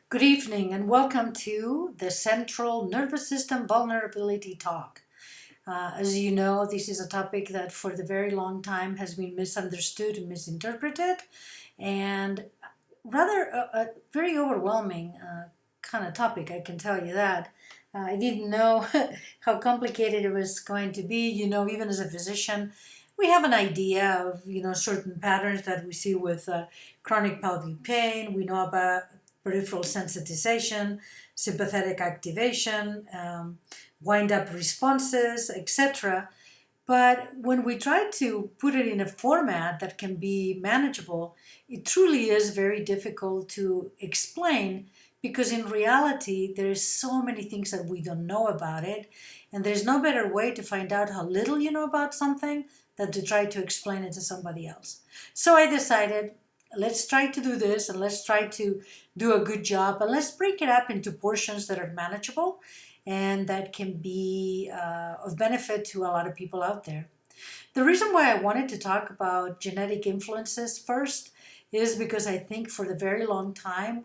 Good evening and welcome to the Central Nervous System Vulnerability Talk. As you know, this is a topic that for the very long time has been misunderstood and misinterpreted, and rather a very overwhelming kind of topic, I can tell you that. I didn't know how complicated it was going to be. Even as a physician, we have an idea of, certain patterns that we see with chronic pelvic pain. We know about peripheral sensitization, sympathetic activation, wind-up responses, etc. But when we try to put it in a format that can be manageable, it truly is very difficult to explain because in reality, there's so many things that we don't know about it, and there's no better way to find out how little you know about something than to try to explain it to somebody else. So I decided, let's try to do this and let's try to do a good job and let's break it up into portions that are manageable and that can be of benefit to a lot of people out there. The reason why I wanted to talk about genetic influences first is because I think for the very long time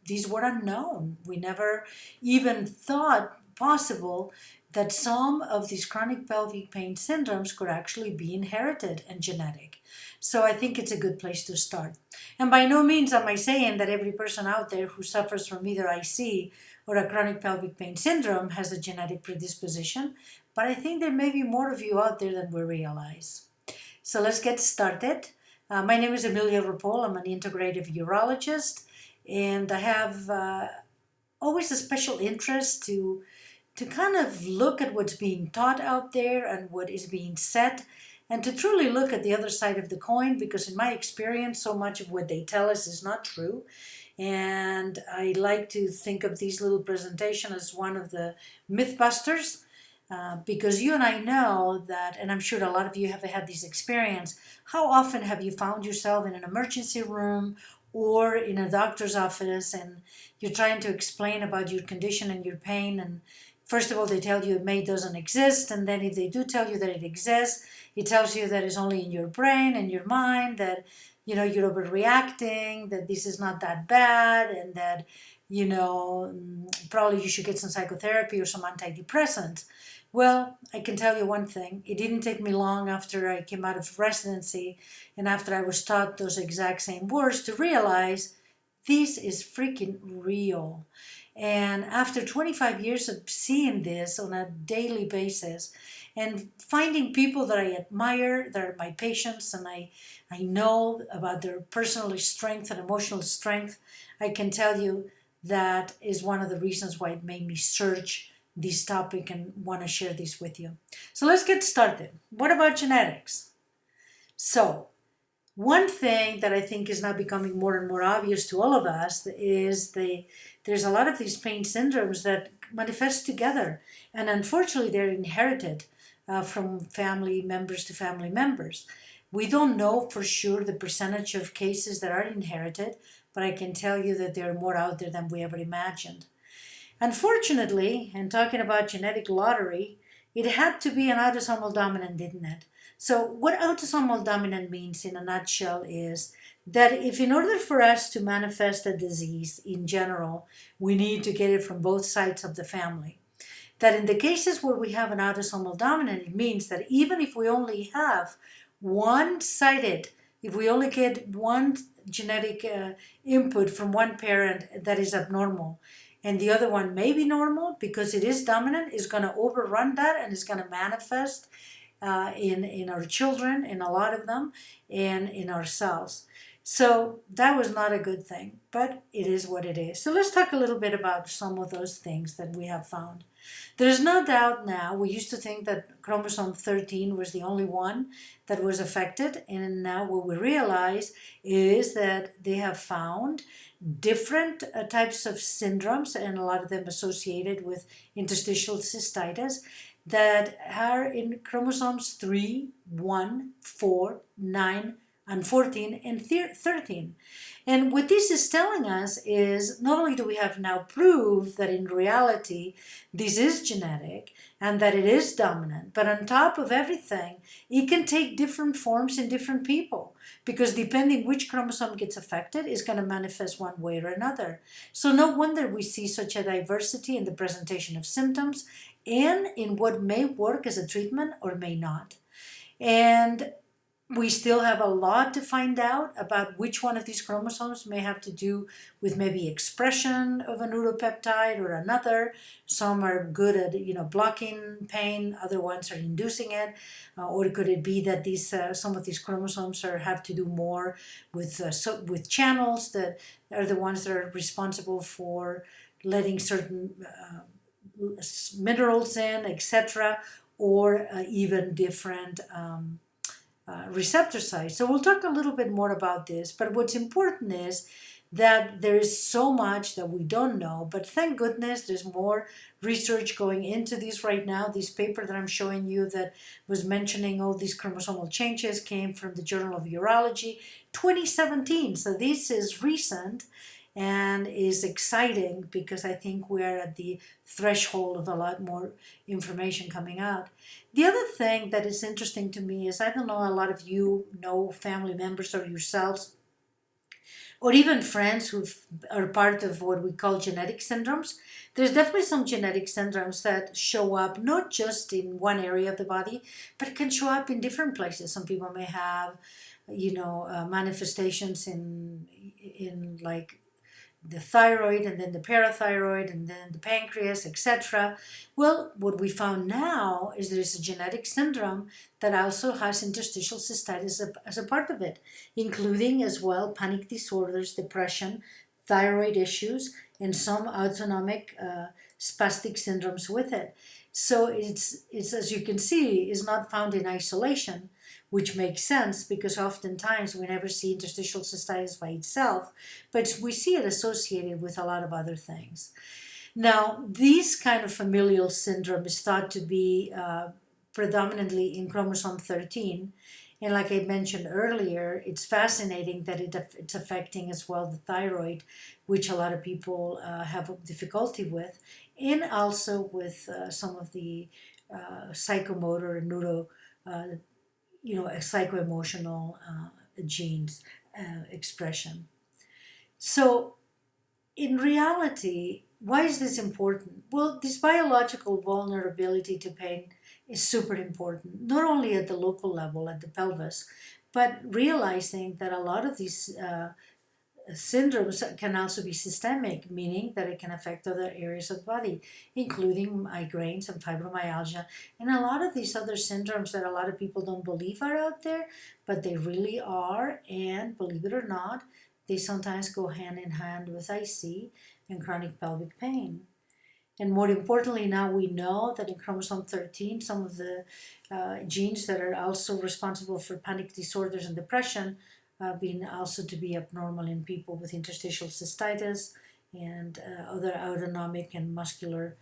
these were unknown. We never even thought possible that some of these chronic pelvic pain syndromes could actually be inherited and genetic. So I think it's a good place to start. And by no means am I saying that every person out there who suffers from either IC or a chronic pelvic pain syndrome has a genetic predisposition, but I think there may be more of you out there than we realize. So let's get started. My name is Emilia Rapol. I'm an integrative urologist, and I have always a special interest to kind of look at what's being taught out there and what is being said, and to truly look at the other side of the coin, because in my experience, so much of what they tell us is not true. And I like to think of these little presentations as one of the MythBusters, because you and I know that, and I'm sure a lot of you have had this experience, how often have you found yourself in an emergency room or in a doctor's office and you're trying to explain about your condition and your pain, and first of all, they tell you it doesn't exist, and then if they do tell you that it exists, it tells you that it's only in your brain and your mind, that you're overreacting, that this is not that bad, and that probably you should get some psychotherapy or some antidepressants. Well, I can tell you one thing. It didn't take me long after I came out of residency and after I was taught those exact same words to realize this is freaking real. And after 25 years of seeing this on a daily basis and finding people that I admire, that are my patients, and I know about their personal strength and emotional strength, I can tell you that is one of the reasons why it made me search this topic and want to share this with you. So let's get started. What about genetics? So one thing that I think is now becoming more and more obvious to all of us is there's a lot of these pain syndromes that manifest together, and unfortunately they're inherited from family members to family members. We don't know for sure the percentage of cases that are inherited, but I can tell you that there are more out there than we ever imagined. Unfortunately, and talking about genetic lottery, it had to be an autosomal dominant, didn't it? So what autosomal dominant means in a nutshell is that if in order for us to manifest a disease in general, we need to get it from both sides of the family. That in the cases where we have an autosomal dominant, it means that even if we only have one-sided, if we only get one genetic input from one parent that is abnormal, and the other one may be normal because it is dominant, is going to overrun that and is going to manifest in our children, in a lot of them, and in ourselves. So that was not a good thing, but it is what it is. So let's talk a little bit about some of those things that we have found. There's no doubt now, we used to think that chromosome 13 was the only one that was affected, and now what we realize is that they have found different types of syndromes, and a lot of them associated with interstitial cystitis, that are in chromosomes 3, 1, 4, 9, and 14 and 13. And what this is telling us is not only do we have now proof that in reality this is genetic and that it is dominant, but on top of everything, it can take different forms in different people, because depending which chromosome gets affected is going to manifest one way or another. So no wonder we see such a diversity in the presentation of symptoms and in what may work as a treatment or may not. And we still have a lot to find out about which one of these chromosomes may have to do with maybe expression of a neuropeptide or another. Some are good at blocking pain, other ones are inducing it, or could it be that these some of these chromosomes have to do more with channels that are the ones that are responsible for letting certain minerals in, etc., or even different receptor sites. So we'll talk a little bit more about this, but what's important is that there is so much that we don't know, but thank goodness there's more research going into this right now. This paper that I'm showing you that was mentioning all these chromosomal changes came from the Journal of Urology 2017, so this is recent and is exciting because I think we're at the threshold of a lot more information coming out. The other thing that is interesting to me is, I don't know, a lot of you know family members or yourselves, or even friends who are part of what we call genetic syndromes. There's definitely some genetic syndromes that show up not just in one area of the body, but can show up in different places. Some people may have, manifestations in like the thyroid, and then the parathyroid, and then the pancreas, etc. Well, what we found now is there is a genetic syndrome that also has interstitial cystitis as a part of it, including as well panic disorders, depression, thyroid issues, and some autonomic spastic syndromes with it. So it's as you can see, is not found in isolation, which makes sense because oftentimes we never see interstitial cystitis by itself, but we see it associated with a lot of other things. Now, this kind of familial syndrome is thought to be predominantly in chromosome 13. And like I mentioned earlier, it's fascinating that it's affecting as well the thyroid, which a lot of people have difficulty with, and also with some of the psychomotor and neuro psycho-emotional genes expression. So in reality, why is this important? Well, this biological vulnerability to pain is super important, not only at the local level, at the pelvis, but realizing that a lot of these syndromes can also be systemic, meaning that it can affect other areas of the body, including migraines and fibromyalgia, and a lot of these other syndromes that a lot of people don't believe are out there, but they really are, and believe it or not, they sometimes go hand in hand with IC and chronic pelvic pain. And more importantly, now we know that in chromosome 13, some of the genes that are also responsible for panic disorders and depression being also to be abnormal in people with interstitial cystitis and other autonomic and muscular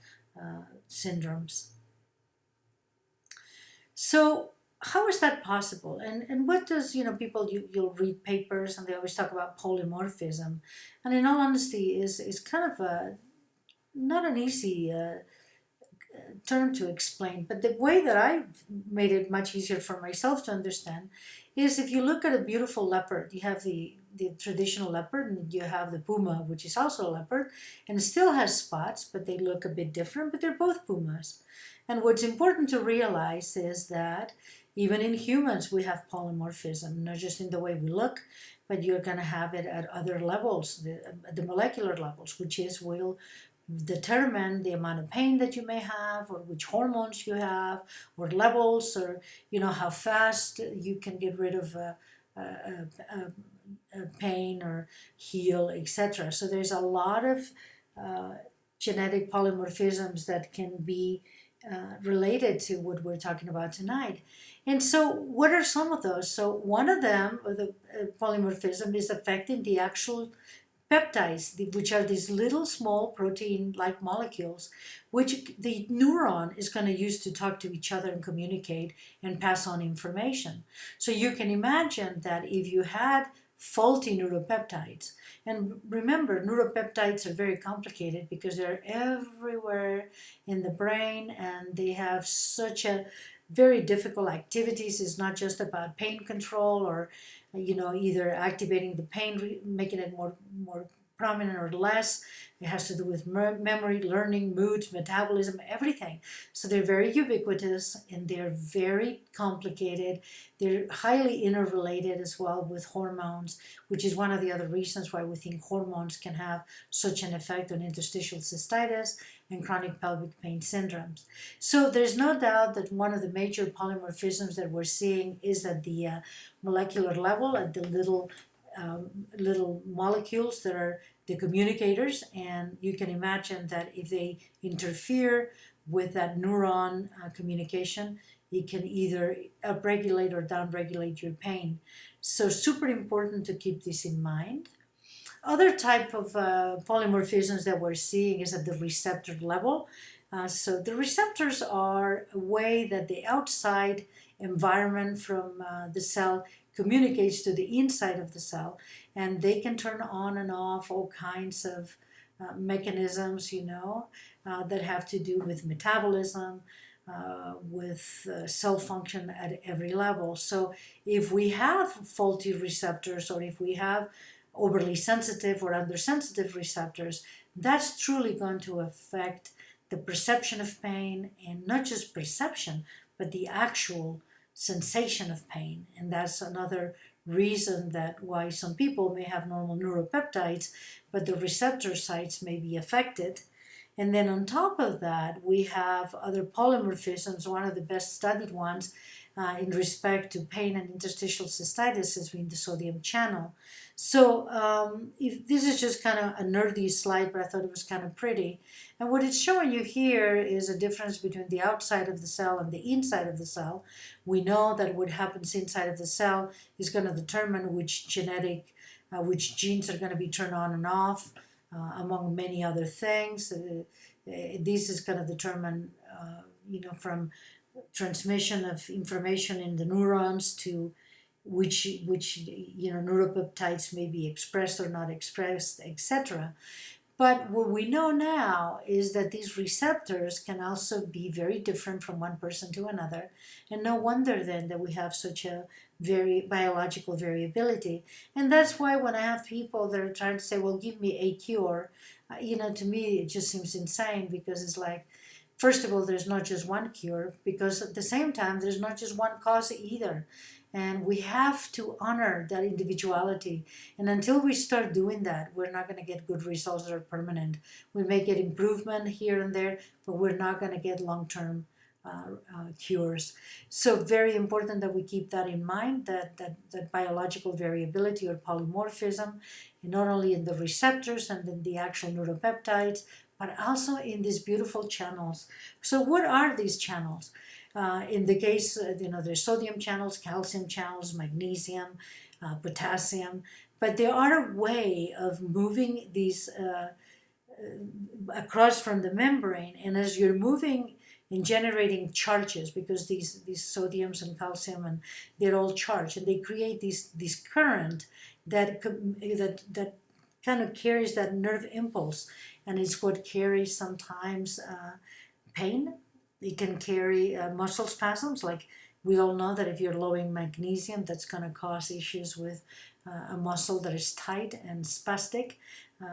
syndromes. So how is that possible? And what does, people, you'll read papers and they always talk about polymorphism. And in all honesty, is kind of not an easy term to explain, but the way that I made it much easier for myself to understand is if you look at a beautiful leopard, you have the traditional leopard, and you have the puma, which is also a leopard, and still has spots, but they look a bit different, but they're both pumas. And what's important to realize is that even in humans, we have polymorphism, not just in the way we look, but you're going to have it at other levels, the molecular levels, which will determine the amount of pain that you may have, or which hormones you have, or levels, or how fast you can get rid of pain or heal, etc. So there's a lot of genetic polymorphisms that can be related to what we're talking about tonight. And so what are some of those? So one of them, the polymorphism, is affecting the actual peptides, which are these little small protein-like molecules, which the neuron is going to use to talk to each other and communicate and pass on information. So you can imagine that if you had faulty neuropeptides, and remember, neuropeptides are very complicated because they're everywhere in the brain and they have such a very difficult activities. It's not just about pain control or either activating the pain, making it more prominent or less. It has to do with memory, learning, moods, metabolism, everything. So they're very ubiquitous and they're very complicated. They're highly interrelated as well with hormones, which is one of the other reasons why we think hormones can have such an effect on interstitial cystitis and chronic pelvic pain syndromes. So there's no doubt that one of the major polymorphisms that we're seeing is at the molecular level, at the little molecules that are the communicators, and you can imagine that if they interfere with that neuron communication, it can either upregulate or downregulate your pain. So super important to keep this in mind. Other type of polymorphisms that we're seeing is at the receptor level. So the receptors are a way that the outside environment from the cell communicates to the inside of the cell, and they can turn on and off all kinds of mechanisms, that have to do with metabolism, with cell function at every level. So if we have faulty receptors, or if we have overly sensitive or undersensitive receptors, that's truly going to affect the perception of pain, and not just perception, but the actual sensation of pain. And that's another reason that why some people may have normal neuropeptides, but the receptor sites may be affected. And then on top of that, we have other polymorphisms. One of the best studied ones in respect to pain and interstitial cystitis has been the sodium channel. So if this is just kind of a nerdy slide, but I thought it was kind of pretty. And what it's showing you here is a difference between the outside of the cell and the inside of the cell. We know that what happens inside of the cell is going to determine which genes are going to be turned on and off, among many other things. This is going to determine, from transmission of information in the neurons to which neuropeptides may be expressed or not expressed, etc. But what we know now is that these receptors can also be very different from one person to another, and no wonder then that we have such a very biological variability. And that's why when I have people that are trying to say, well, give me a cure, to me it just seems insane, because it's like, first of all, there's not just one cure, because at the same time, there's not just one cause either. And we have to honor that individuality. And until we start doing that, we're not going to get good results that are permanent. We may get improvement here and there, but we're not going to get long-term cures. So very important that we keep that in mind, that biological variability or polymorphism, not only in the receptors and in the actual neuropeptides, but also in these beautiful channels. So what are these channels? In the case, there's sodium channels, calcium channels, magnesium, potassium, but they are a way of moving these across from the membrane. And as you're moving and generating charges, because these sodiums and calcium, and they're all charged, and they create this current that kind of carries that nerve impulse, and it's what carries sometimes pain. It can carry muscle spasms. Like we all know that if you're low in magnesium, that's going to cause issues with a muscle that is tight and spastic.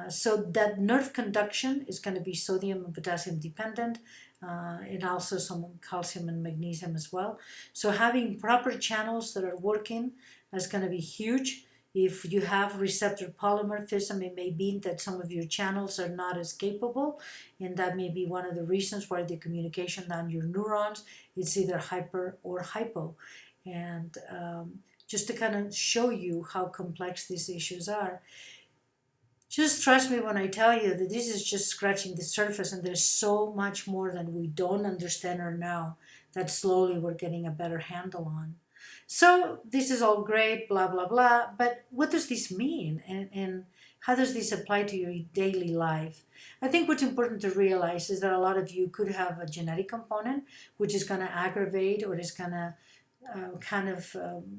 So that nerve conduction is going to be sodium and potassium dependent, and also some calcium and magnesium as well. So having proper channels that are working is going to be huge. If you have receptor polymorphism, it may be that some of your channels are not as capable, and that may be one of the reasons why the communication down your neurons is either hyper or hypo. And just to kind of show you how complex these issues are, just trust me when I tell you that this is just scratching the surface, and there's so much more that we don't understand or know that slowly we're getting a better handle on. So this is all great, blah, blah, blah, but what does this mean? And How does this apply to your daily life? I think what's important to realize is that a lot of you could have a genetic component, which is going to aggravate or is going to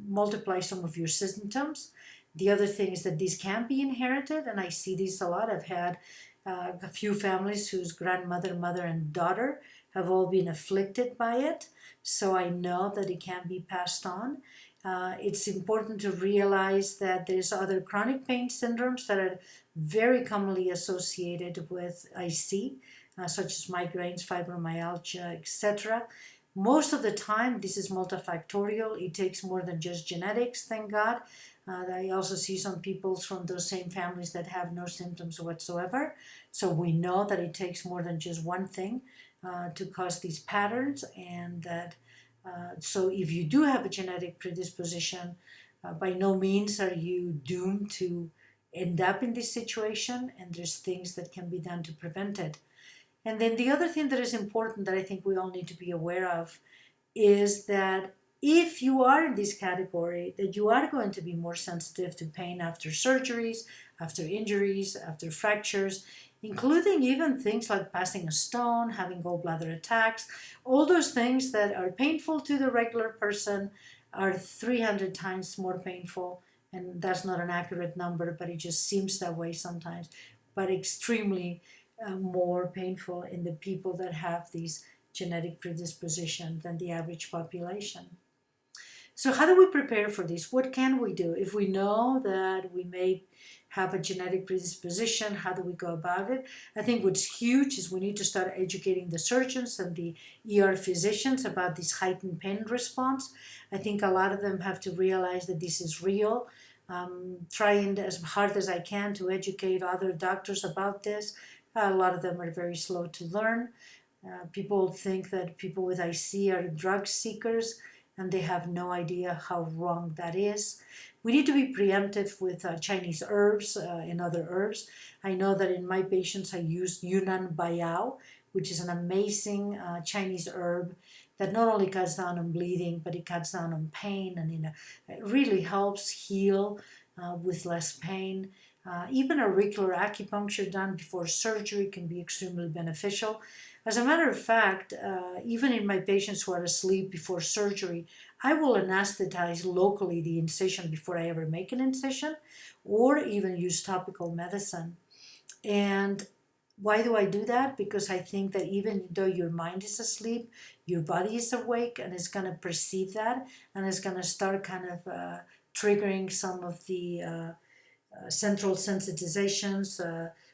multiply some of your symptoms. The other thing is that these can be inherited, and I see these a lot. I've had a few families whose grandmother, mother, and daughter have all been afflicted by it, so I know that it can be passed on. It's important to realize that there's other chronic pain syndromes that are very commonly associated with IC, such as migraines, fibromyalgia, etc. Most of the time, this is multifactorial. It takes more than just genetics, thank God. I also see some people from those same families that have no symptoms whatsoever. So we know that it takes more than just one thing to cause these patterns, and that so if you do have a genetic predisposition, by no means are you doomed to end up in this situation, and there's things that can be done to prevent it. And then the other thing that is important that I think we all need to be aware of is that if you are in this category, that you are going to be more sensitive to pain after surgeries, after injuries, after fractures, including even things like passing a stone, having gallbladder attacks. All those things that are painful to the regular person are 300 times more painful. And that's not an accurate number, but it just seems that way sometimes, but extremely more painful in the people that have these genetic predisposition than the average population. So how do we prepare for this? What can we do? If we know that we may have a genetic predisposition, how do we go about it? I think what's huge is we need to start educating the surgeons and the ER physicians about this heightened pain response. I think a lot of them have to realize that this is real. Trying as hard as I can to educate other doctors about this. A lot of them are very slow to learn. People think that people with IC are drug seekers, and they have no idea how wrong that is. We need to be preemptive with Chinese herbs and other herbs. I know that in my patients I use Yunnan Baiyao, which is an amazing Chinese herb that not only cuts down on bleeding, but it cuts down on pain, and it really helps heal with less pain. Even auricular acupuncture done before surgery can be extremely beneficial. As a matter of fact, even in my patients who are asleep before surgery, I will anesthetize locally the incision before I ever make an incision, or even use topical medicine. And why do I do that? Because I think that even though your mind is asleep, your body is awake, and it's going to perceive that, and it's going to start kind of triggering some of the central sensitizations,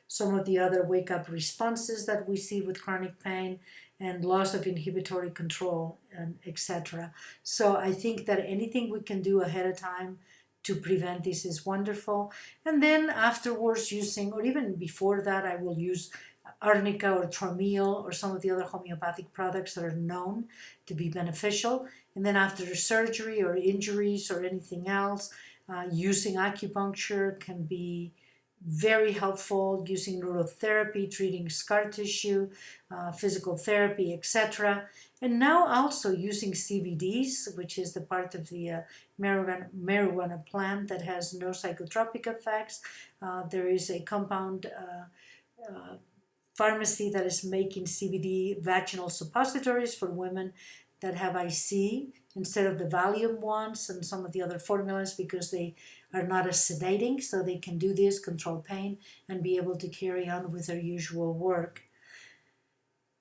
some of the other wake-up responses that we see with chronic pain, and loss of inhibitory control, and etc. So I think that anything we can do ahead of time to prevent this is wonderful. And then afterwards using, or even before that, I will use arnica or Tramiel or some of the other homeopathic products that are known to be beneficial. And then after surgery or injuries or anything else, using acupuncture can be very helpful, using neurotherapy, treating scar tissue, physical therapy, etc. And now also using CBDs, which is the part of the marijuana plant that has no psychotropic effects. There is a compound pharmacy that is making CBD vaginal suppositories for women that have IC instead of the Valium ones and some of the other formulas, because they are not as sedating, so they can do this, control pain, and be able to carry on with their usual work.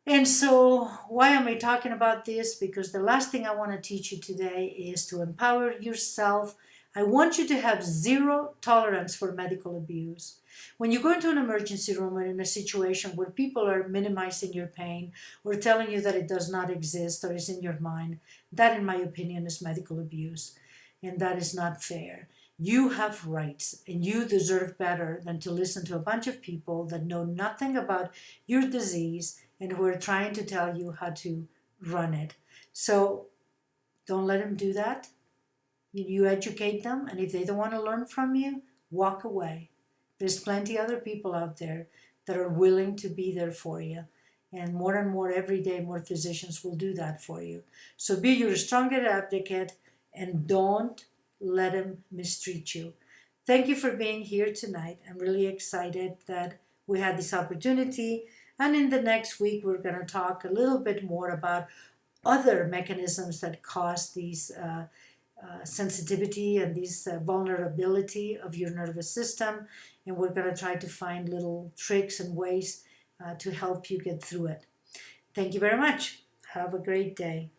And so why am I talking about this? Because the last thing I want to teach you today is to empower yourself. I want you to have zero tolerance for medical abuse. When you go into an emergency room or in a situation where people are minimizing your pain or telling you that it does not exist or is in your mind, that, in my opinion, is medical abuse. And that is not fair. You have rights, and you deserve better than to listen to a bunch of people that know nothing about your disease and who are trying to tell you how to run it. So don't let them do that. You educate them, and if they don't want to learn from you, walk away. There's plenty other people out there that are willing to be there for you. And more every day, more physicians will do that for you. So be your strongest advocate, and don't let them mistreat you. Thank you for being here tonight. I'm really excited that we had this opportunity. And in the next week, we're going to talk a little bit more about other mechanisms that cause these sensitivity and this vulnerability of your nervous system. And we're going to try to find little tricks and ways to help you get through it. Thank you very much. Have a great day.